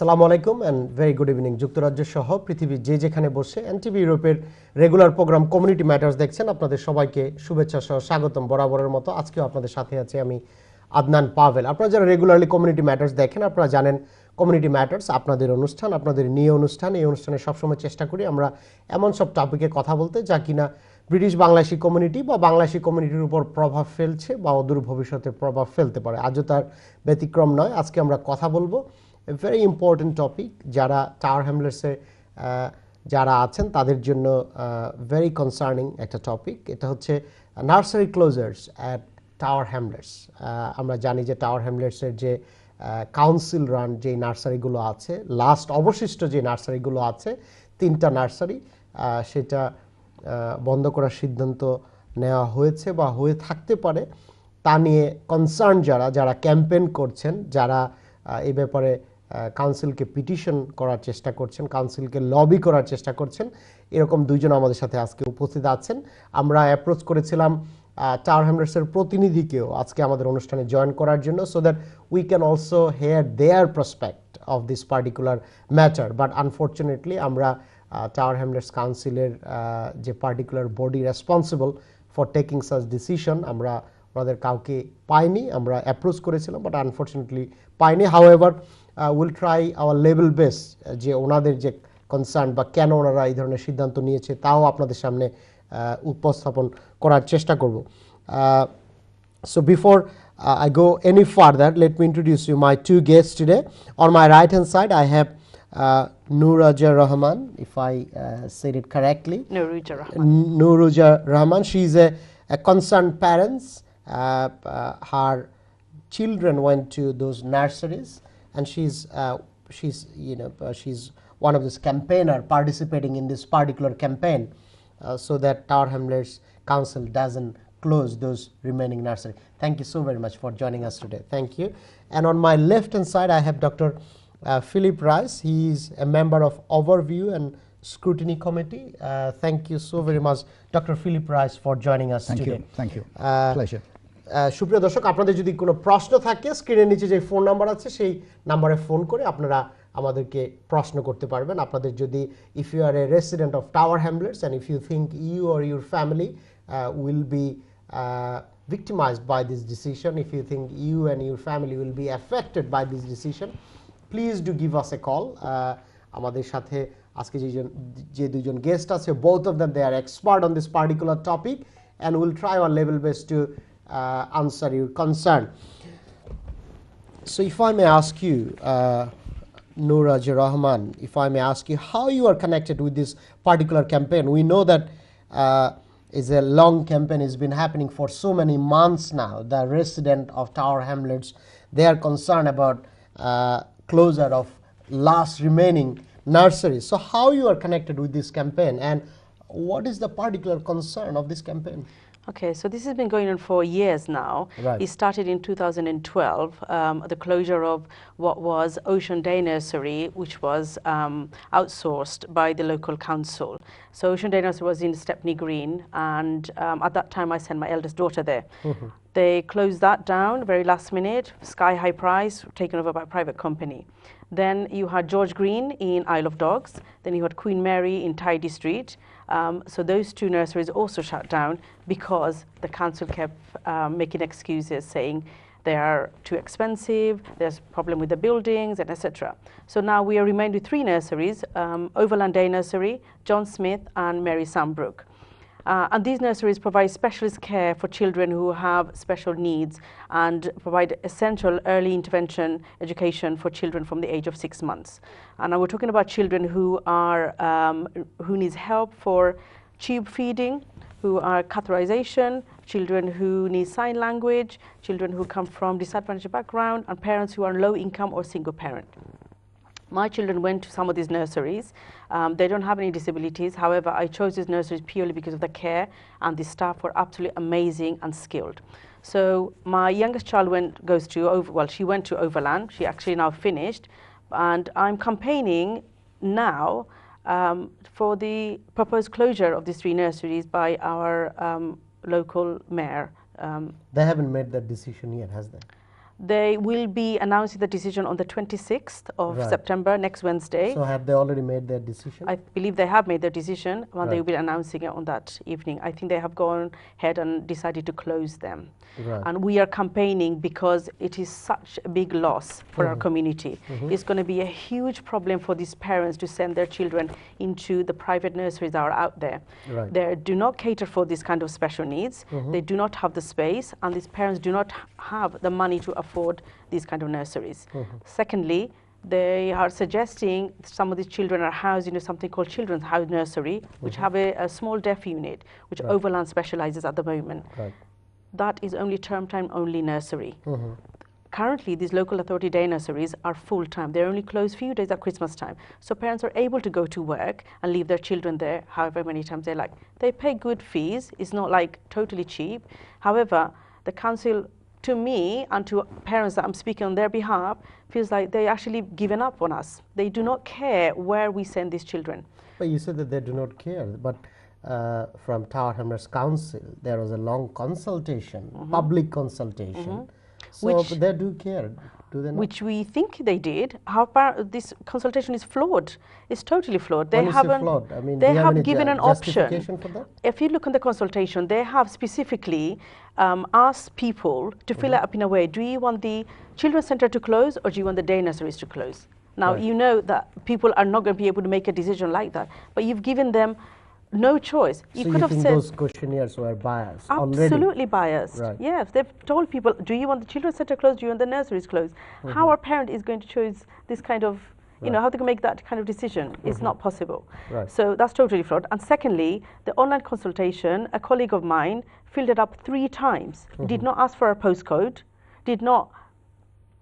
আসসালামু আলাইকুম and very good evening. যুক্তরাজ্য সহ পৃথিবীর যে যেখানে বসে এনটিভি ইউরোপের রেগুলার প্রোগ্রাম কমিউনিটি ম্যাটার্স দেখছেন, আপনাদের সবাইকে শুভেচ্ছা সহ স্বাগতম। বরাবরের মতো আজকেও আপনাদের সাথে আছি আমি আদনান পাভেল। আপনারা যারা রেগুলারলি কমিউনিটি ম্যাটার্স দেখেন, আপনারা জানেন কমিউনিটি ম্যাটার্স আপনাদের অনুষ্ঠান, আপনাদের নিয়ে অনুষ্ঠান। এই অনুষ্ঠানে সবসময় চেষ্টা করি আমরা এমন সব টপিকে কথা বলতে যা কিনা ব্রিটিশ বাংলাদেশি কমিউনিটি বা বাংলাদেশি কমিউনিটির উপর প্রভাব ফেলছে বা অদূর ভবিষ্যতে প্রভাব ফেলতে পারে। আজও তার ব্যতিক্রম নয়। আজকে আমরা কথা বলবো a very important topic যারা টাওয়ার হ্যামলেটসে যারা আছেন তাদের জন্য ভেরি কনসার্নিং একটা টপিক। এটা হচ্ছে নার্সারি ক্লোজার্স অ্যাট টাওয়ার হ্যামলেটস। আমরা জানি যে টাওয়ার হ্যামলেটসের যে কাউন্সিল রান যে নার্সারিগুলো আছে, লাস্ট অবশিষ্ট যে নার্সারিগুলো আছে 3টা নার্সারি, সেটা বন্ধ করার সিদ্ধান্ত নেওয়া হয়েছে বা হয়ে থাকতে পারে। তা নিয়ে কনসার্ন যারা ক্যাম্পেইন করছেন, যারা এই ব্যাপারে কাউন্সিলকে পিটিশন করার চেষ্টা করছেন, কাউন্সিলকে লবি করার চেষ্টা করছেন, এরকম দুইজন আমাদের সাথে আজকে উপস্থিত আছেন। আমরা অ্যাপ্রোচ করেছিলাম টাওয়ার হ্যামলেটসের প্রতিনিধিকেও আজকে আমাদের অনুষ্ঠানে জয়েন করার জন্য, so that we can also hear their prospect of this particular matter. But unfortunately আমরা টাওয়ার হ্যামলেটস কাউন্সিলের যে particular body responsible for taking such decision, আমরা ওনাদের কাউকে পাইনি। আমরা অ্যাপ্রোচ করেছিলাম বাট আনফর্চুনেটলি পাইনি। However will try our level best যে ওনাদের যে কনসার্ন বা কেন ওনারা এই ধরনের সিদ্ধান্ত নিয়েছে তাও আপনাদের সামনে উপস্থাপন করার চেষ্টা করব। So before I go any further, let me introduce you my two guests today. On my right hand side I have Nuruja Rahman, if I said it correctly. Nuruja Rahman. She is a concerned parents. Her children went to those nurseries, and she's she's one of this campaigner participating in this particular campaign, so that Tower Hamlets Council doesn't close those remaining nursery. Thank you so very much for joining us today. Thank you. And on my left hand side I have Dr. Philip Rice. He is a member of Overview and Scrutiny Committee. Thank you so very much, Dr. Philip Rice, for joining us today. Thank you. Pleasure. সুপ্রিয় দর্শক, আপনাদের যদি কোনো প্রশ্ন থাকে স্ক্রিনের নিচে যে ফোন নাম্বার আছে সেই নাম্বারে ফোন করে আপনারা আমাদেরকে প্রশ্ন করতে পারবেন। আপনাদের যদি if you are a resident of Tower Hamlets and if you think you or your family will be victimized by this decision, if you think you and your family will be affected by this decision, please do give us a call. আমাদের সাথে আজকে যে দুজন guest আছে, both of them they are expert on this particular topic and we'll try our level best to answer your concern. So if I may ask you, Nuruja Rahman, if I may ask you how you are connected with this particular campaign. We know that is a long campaign, has been happening for so many months now. The resident of Tower Hamlets, they are concerned about closure of last remaining nurseries. So how you are connected with this campaign and what is the particular concern of this campaign? Okay, so this has been going on for years now. Right. It started in 2012, the closure of what was Ocean Day Nursery, which was outsourced by the local council. So Ocean Day Nursery was in Stepney Green, and at that time I sent my eldest daughter there. They closed that down very last minute, sky high price, taken over by a private company. Then you had George Green in Isle of Dogs, then you had Queen Mary in Tidy Street. So those two nurseries also shut down because the council kept making excuses, saying they are too expensive, there's a problem with the buildings, and etc. So now we are remained with 3 nurseries, Overland Day Nursery, John Smith and Mary Sambrook. And these nurseries provide specialist care for children who have special needs and provide essential early intervention education for children from the age of 6 months. And now we're talking about children who are who needs help for tube feeding, who are catheterization, children who need sign language, children who come from disadvantaged background, and parents who are low income or single parent. My children went to some of these nurseries. They don't have any disabilities. However, I chose these nurseries purely because of the care, and the staff were absolutely amazing and skilled. So my youngest child she went to Overland. She actually now finished, and I'm campaigning now for the proposed closure of these 3 nurseries by our local mayor. They haven't made that decision yet, has they? They will be announcing the decision on the 26th of Right. September, next Wednesday. So have they already made their decision? I believe they have made their decision, and they will Right. be announcing it on that evening. I think they have gone ahead and decided to close them. Right. And we are campaigning because it is such a big loss for our community. It's going to be a huge problem for these parents to send their children into the private nurseries that are out there. Right. They do not cater for this kind of special needs. They do not have the space, and these parents do not have the money to afford these kind of nurseries. Secondly, they are suggesting some of these children are housed in something called Children's House Nursery, which have a small deaf unit, which Overland specializes at the moment. Right. That is only term time only nursery. Currently, these local authority day nurseries are full time. They're only closed few days at Christmas time. So parents are able to go to work and leave their children there however many times they like. They pay good fees. It's not like totally cheap. However, the council, to me and to parents that I'm speaking on their behalf, feels like they actually given up on us. They do not care where we send these children. But you said that they do not care. But from Tower Hamlets Council, there was a long consultation, public consultation. So Which- they do care, do they not? Which we think they did. However, this consultation is flawed. It's totally flawed. They When you say haven't. flawed, I mean, they do you have have any given an justification option. for that? If you look on the consultation, they have specifically asked people to fill it up in a way. Do you want the children's center to close, or do you want the day nurseries to close? Now Right. you know that people are not going to be able to make a decision like that, but you've given them no choice. You So could you have think said. those questionnaires were biased already? Absolutely biased. Right. Yes, they've told people, do you want the children's center closed, do you want the nurseries closed? How a parent is going to choose this kind of, you know, how they can make that kind of decision is not possible. Right. So that's totally flawed. And secondly, the online consultation, a colleague of mine filled it up 3 times, did not ask for a postcode, did not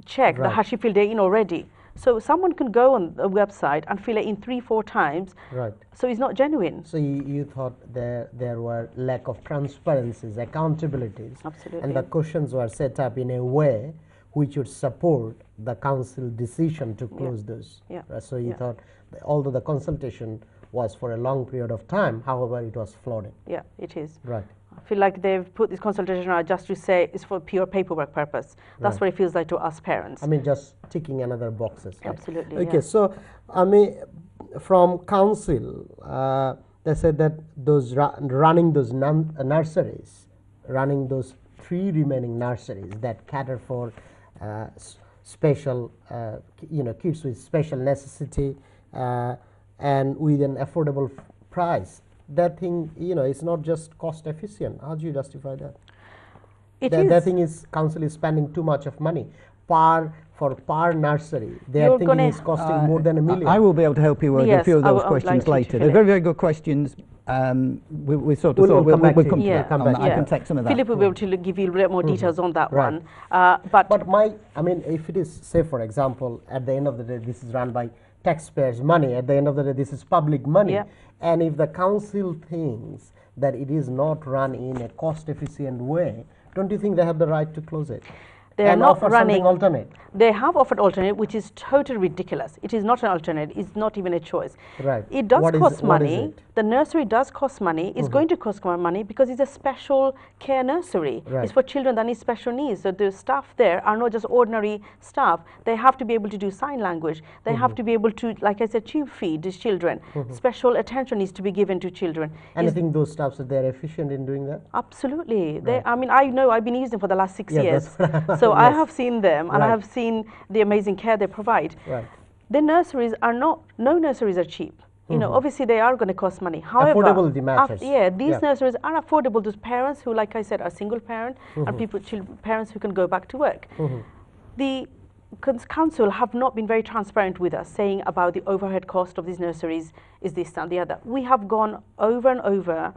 check that Right. has she filled it in already. So someone can go on the website and fill it in 3-4 times. Right. So it's not genuine. So you thought there were lack of transparencies, accountabilities, Absolutely. and the questions were set up in a way which would support the council decision to close those. Yeah. Right? So you Yeah. thought, that although the consultation was for a long period of time, however, it was flawed. Yeah, it is. Right. I feel like they've put this consultation out just to say it's for pure paperwork purpose. That's Right. what it feels like to us parents. I mean, just ticking another boxes. Right? Absolutely, Okay, yeah. so I mean, from council, they said that those running those nurseries, running those 3 remaining nurseries that cater for special, kids with special necessity and with an affordable price. That thing, it's not just cost efficient. How do you justify that? It That is. thing is, council is spending too much of money per nursery. They are You're thinking gonna- it's costing more than $1 million. I will be able to help you with a Yes, few of I those would like questions you to later. fill They're it. very, very good questions. We sort of We'll thought come back we'll to come it. to Yeah. that. And I Yeah. can take some of that. Philip will be able to give you a little more details on that Right. one. But But if it is, say for example, at the end of the day, this is run by taxpayers' money, at the end of the day, this is public money. Yeah. And if the council thinks that it is not run in a cost efficient way, don't you think they have the right to close it? They are and not offer running. something alternate? They have offered alternate, which is totally ridiculous. It is not an alternate. It's not even a choice. Right. It does What is- cost what is money. it? The nursery does cost money. It's going to cost more money because it's a special care nursery. Right. It's for children that need special needs. So the staff there are not just ordinary staff. They have to be able to do sign language. They have to be able to, like I said, tube feed these children. Special attention needs to be given to children. And I It's- think those staffs, they're efficient in doing that? Absolutely. I mean, I know I've been using them for the last 6 Yeah, years. that's So I yes. have seen them and I Right. have seen the amazing care they provide. Right. The nurseries are no nurseries are cheap. You know, obviously they are going to cost money. However, Affordability matters. these Yeah. nurseries are affordable to parents who, like I said, are single parent and parents who can go back to work. The council have not been very transparent with us, saying about the overhead cost of these nurseries is this and the other. We have gone over and over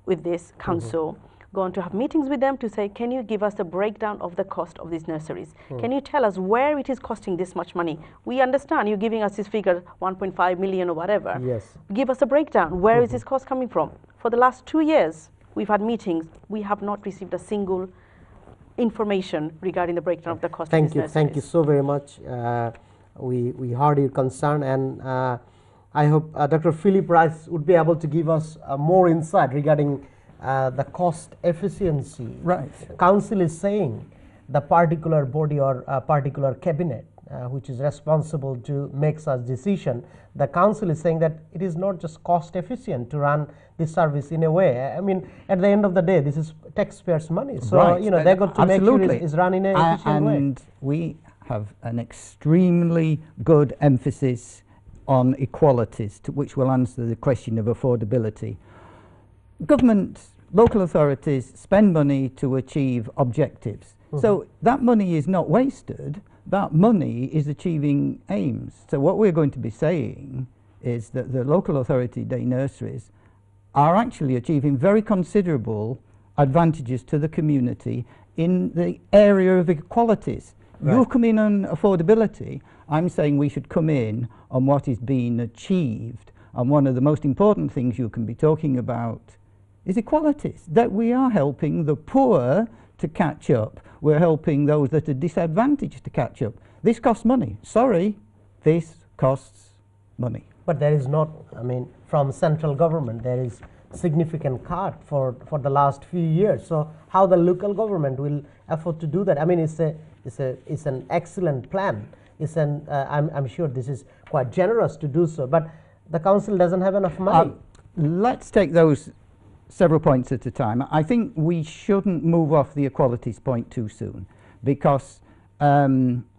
with this council, gone to have meetings with them to say, can you give us a breakdown of the cost of these nurseries? Can you tell us where it is costing this much money? We understand you're giving us this figure, 1.5 million or whatever. Yes. Give us a breakdown. Where is this cost coming from? For the last 2 years, we've had meetings. We have not received a single information regarding the breakdown of the cost of Thank these you. nurseries. Thank you so very much. We heard your concern, and I hope Dr. Philip Rice would be able to give us more insight regarding the cost efficiency. Right. Council is saying the particular body or particular cabinet which is responsible to make such decision. The council is saying that it is not just cost efficient to run this service in a way. I mean, at the end of the day, this is taxpayers' money. So, Right. you know, they got to make sure Absolutely. it's run in an efficient way. And we have an extremely good emphasis on equalities, which will answer the question of affordability. Government, local authorities spend money to achieve objectives. So that money is not wasted. That money is achieving aims. So what we're going to be saying is that the local authority day nurseries are actually achieving very considerable advantages to the community in the area of equalities. Right. You've come in on affordability. I'm saying we should come in on what is being achieved. And one of the most important things you can be talking about is equalities, that we are helping the poor to catch up. We're helping those that are disadvantaged to catch up. This costs money. Sorry, this costs money. But there is not, I mean, from central government, there is significant cut for the last few years. So how the local government will afford to do that? I mean, it's an excellent plan. It's an, I'm sure this is quite generous to do so, but the council doesn't have enough money. Let's take those several points at a time. I think we shouldn't move off the equalities point too soon, because the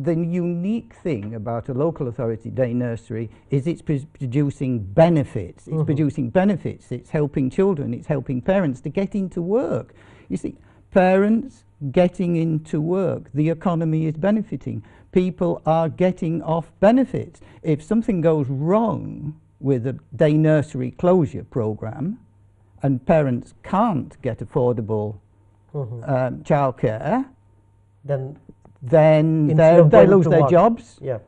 unique thing about a local authority day nursery is it's producing benefits. It's producing benefits. It's helping children. It's helping parents to get into work. You see, parents getting into work, the economy is benefiting. People are getting off benefits. If something goes wrong with a day nursery closure program and parents can't get affordable childcare, then they lose their jobs. Yeah.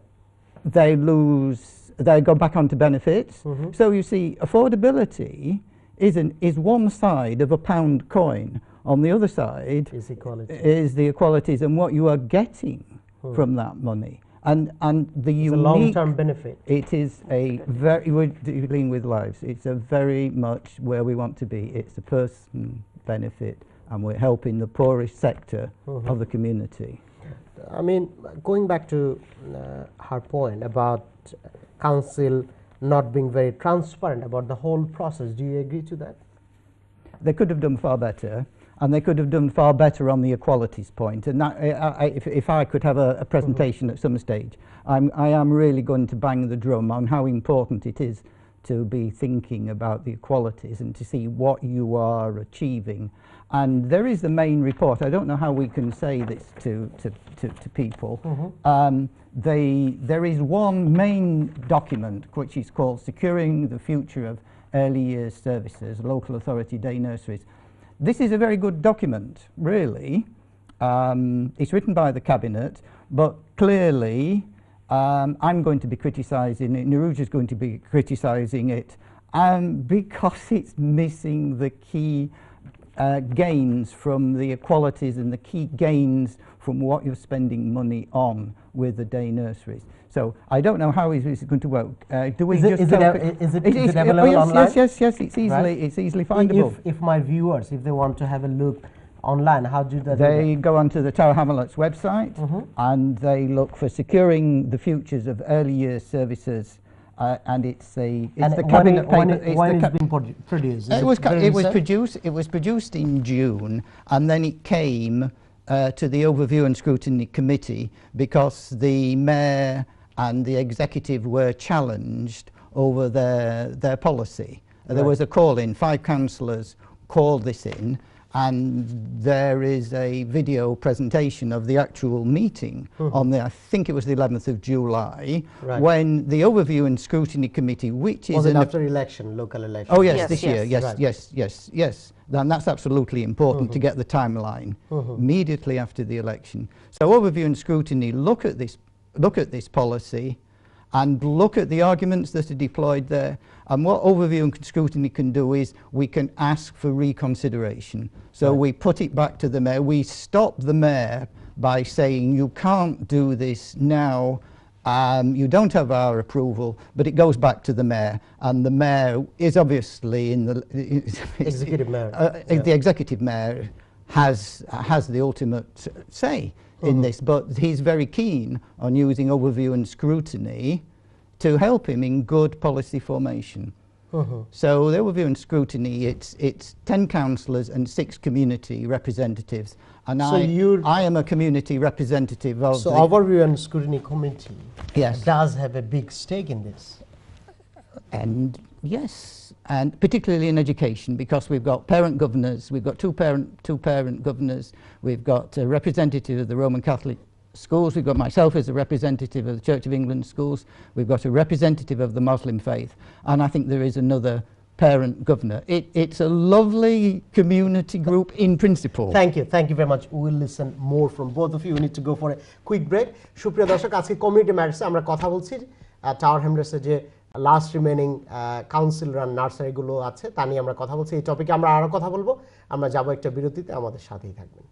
They go back onto benefits. So you see, affordability is one side of a pound coin. On the other side is equality. Is the equalities and what you are getting from that money. And the it's unique, a long-term benefit. It is a very, we're dealing with lives. It's a very much where we want to be. It's a person benefit, and we're helping the poorest sector of the community. I mean, going back to her point about council not being very transparent about the whole process, do you agree to that? They could have done far better. And they could have done far better on the equalities point. And that, if I could have a presentation at some stage, I am really going to bang the drum on how important it is to be thinking about the equalities and to see what you are achieving. And there is the main report. I don't know how we can say this to people. There is one main document which is called Securing the Future of Early Years Services, Local Authority Day Nurseries. This is a very good document, really. It's written by the Cabinet, but clearly I'm going to be criticising it, Naruja's going to be criticising it, because it's missing the key gains from the equalities and the key gains from what you're spending money on with the day nurseries. So I don't know how is it going to work. Do we is it available online? Yes, it's easily findable. If my viewers, if they want to have a look online, how do they? They go onto the Tower Hamlets website and they look for Securing the Futures of Early Years Services, and it's the cabinet paper. When it's been produced? It was produced in June, and then it came to the Overview and Scrutiny Committee because the Mayor and the Executive were challenged over their policy. There was a call in, 5 councillors called this in, and there is a video presentation of the actual meeting on the, I think it was the 11th of July, when the Overview and Scrutiny Committee, which is... Was it after election, local election? Oh yes, this year, yes. Then that's absolutely important to get the timeline immediately after the election. So Overview and Scrutiny look at this policy and look at the arguments that are deployed there. And what Overview and Scrutiny can do is we can ask for reconsideration. So we put it back to the Mayor. We stop the Mayor by saying you can't do this now You don't have our approval, but it goes back to the mayor, and the mayor is obviously in the Executive mayor. The executive mayor has the ultimate say in this, but he's very keen on using overview and scrutiny to help him in good policy formation. So the overview and scrutiny, it's 10 councillors and 6 community representatives, and So I am a community representative of So the overview and scrutiny committee Yes. does have a big stake in this. And yes, and particularly in education, because we've got parent governors, we've got two parent governors, we've got a representative of the Roman Catholic schools, we've got myself as a representative of the Church of England schools, we've got a representative of the Muslim faith, and I think there is another parent governor. It's a lovely community group in principle. Thank you very much. We will listen more from both of you. We need to go for a quick break. সুপ্রিয় দর্শক, আজকে community ম্যাটার্সে আমরা কথা বলছি tower হ্যামলেটসে যে last remaining council run নার্সারিগুলো আছে তা নিয়ে আমরা কথা বলছি। এই টপিকে আমরা আরও কথা বলবো। আমরা যাবো একটা বিরতিতে, আমাদের সাথেই থাকবেন।